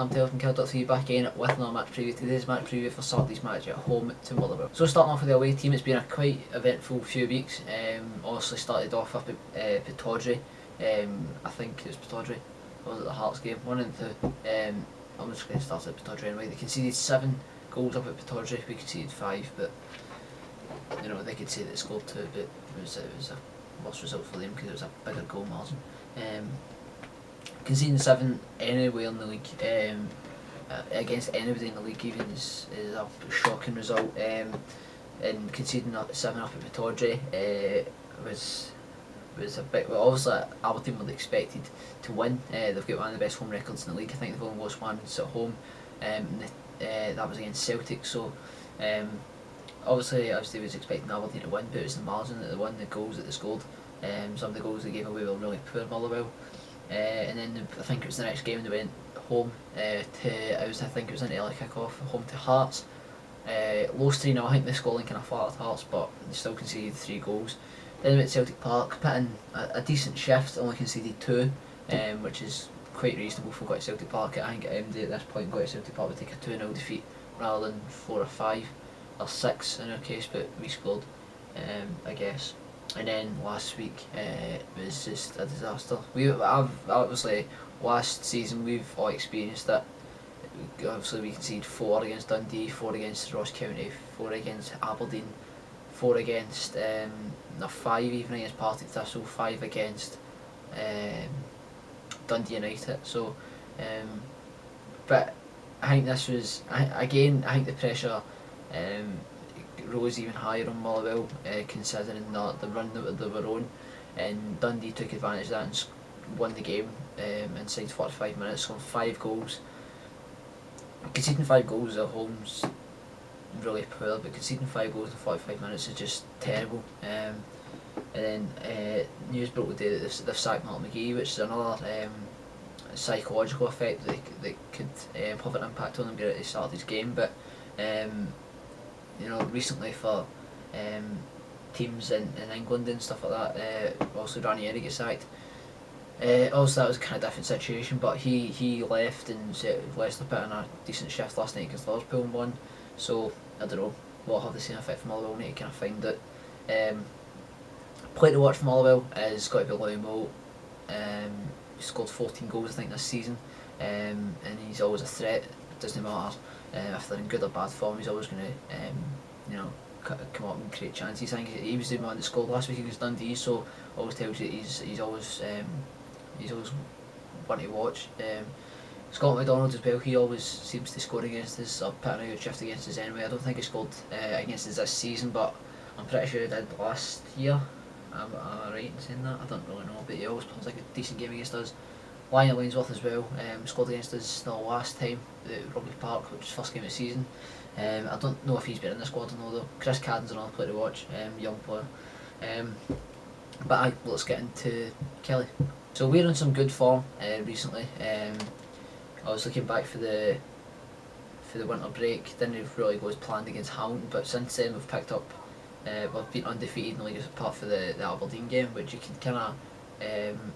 I'm Taylor from Killie back again with another match preview. Today's match preview for Saturday's match at home to Motherwell. So starting off with the away team, it's been a quite eventful few weeks. Obviously started off up at Pittodrie. I think it was Pittodrie. Or was it the Hearts game? One and two. I'm just going to start at Pittodrie anyway. They conceded 7 goals up at Pittodrie. We conceded 5, but you know they could say that they scored 2, but it was a worse result for them because it was a bigger goal margin. Conceding 7 anywhere in the league against anybody in the league even is a shocking result. And conceding 7 up at Pittodrie was a bit. Well, obviously Aberdeen were expected to win. They've got one of the best home records in the league. I think they've only lost once at home. That was against Celtic. So obviously I was expecting Aberdeen to win, but it was the margin that they won, the goals that they scored. Some of the goals they gave away were really poor, Motherwell. And then I think it was the next game they went home I think it was an early kick-off, home to Hearts. Lost 3-0. I think the scoreline kind of flattered Hearts, but they still conceded 3 goals. Then they went to Celtic Park, put in a decent shift, only conceded 2, which is quite reasonable for going to Celtic Park. I think MD at this point going to Celtic Park would take a 2-0 defeat rather than 4 or 5 or 6 in our case, but we scored, I guess. And then last week it was just a disaster. Obviously last season we've all experienced it. Obviously we conceded 4 against Dundee, 4 against Ross County, 4 against Aberdeen, 4 against 5 even against Partick Thistle, 5 against Dundee United. So, but I think this was I think the pressure rose even higher on Motherwell, considering the run that they were on, and Dundee took advantage of that and won the game inside 45 minutes, scored 5 goals. Conceding 5 goals at home's really poor, but conceding 5 goals in 45 minutes is just terrible. And then news broke today that they've sacked Mark McGee, which is another psychological effect that could have an impact on them at the start of this game. But you know, recently for teams in England and stuff like that, also Ranieri gets sacked. Also that was a kind of different situation, but he left and Leicester put in a decent shift last night against Liverpool and won. So I don't know what will have the same effect for Motherwell. We need to kind of find it. Play to watch for Motherwell is got to be Louis Moult. He scored 14 goals I think this season, and he's always a threat. It doesn't matter if they're in good or bad form. He's always going to come up and create chances. I think he was the man that scored last week against Dundee, so always tells you he's always one to watch. Scott McDonald as well, he always seems to score against us, or put in a good shift against us anyway. I don't think he scored against us this season, but I'm pretty sure he did last year. Am I right in saying that? I don't really know, but he always plays like a decent game against us. Lionel Ainsworth as well, scored against us the last time at Rugby Park, which was first game of the season. I don't know if he's been in the squad or not though. Chris Cadden's another player to watch, young player. But let's get into Killie. So we're in some good form recently. I was looking back for the winter break, didn't really go as planned against Hamilton, but since then we've picked up, we've been undefeated in the league apart for the Aberdeen game, which you can kind of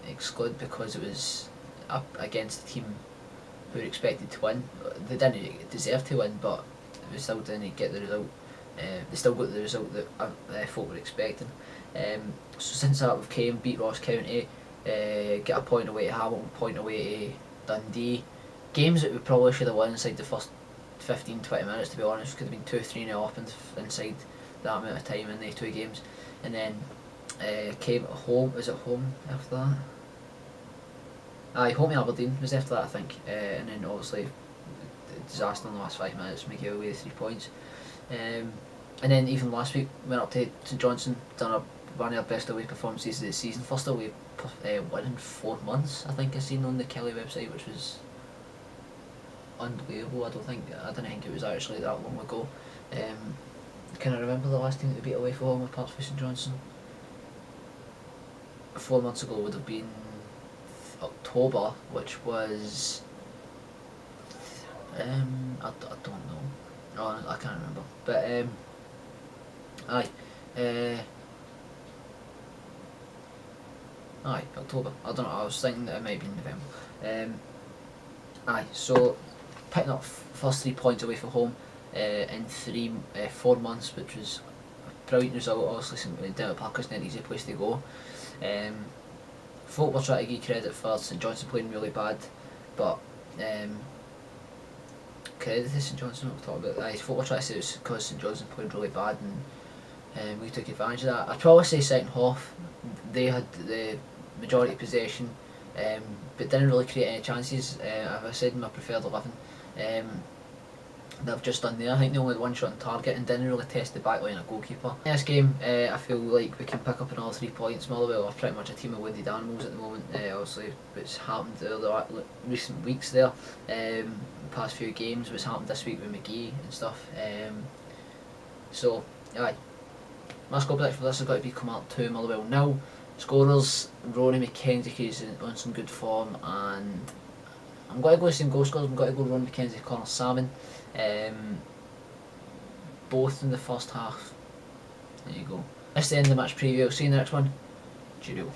exclude because it was up against a team who were expected to win. They didn't deserve to win, but they still didn't get the result. They still got the result that folk were expecting. So since that we've came, beat Ross County, get a point away to Hamilton, point away to Dundee. Games that we probably should have won inside the first 15-20 minutes, to be honest. Could have been 2-3-0 up inside that amount of time in the 2 games. And then came at home. Was it home after that? Home to Aberdeen was after that, I think. And then obviously disaster in the last 5 minutes, make it away with 3 points. And then even last week went up to St Johnstone, done one of our best away performances of the season. First away win in 4 months, I think I seen on the Killie website, which was unbelievable. I didn't think it was actually that long ago. Can I remember the last team that we beat away for home apart from St Johnstone? 4 months ago would have been October, which was I don't know. No, I can't remember. But October. I don't know. I was thinking that it might be in November. So picking up first 3 points away from home in 4 months, which was a brilliant result. Obviously, down at Park isn't an easy place to go. Folk were trying to give credit for St Johnstone playing really bad, but credit to St Johnstone, we'll talk about that. Folk were trying to say it was because St Johnstone played really bad, and we took advantage of that. I'd probably say second half, they had the majority of possession, but didn't really create any chances. As I said in my preferred 11, they've just done there. I think they only had one shot on target and didn't really test the back line of goalkeeper. In this game, I feel like we can pick up another 3 points. Motherwell are pretty much a team of winded animals at the moment. Obviously, what's happened over the recent weeks there, the past few games, what's happened this week with McGee and stuff. So, aye. My score prediction for this has got to be Kilmarnock 2, Motherwell 0. Scorers, Ronnie McKenzie is on some good form, and I'm going to go the same goal scorers. I'm going to go Ron McKenzie, Connor Salmon. Both in the first half. There you go. That's the end of the match preview. See you in the next one. Cheerio.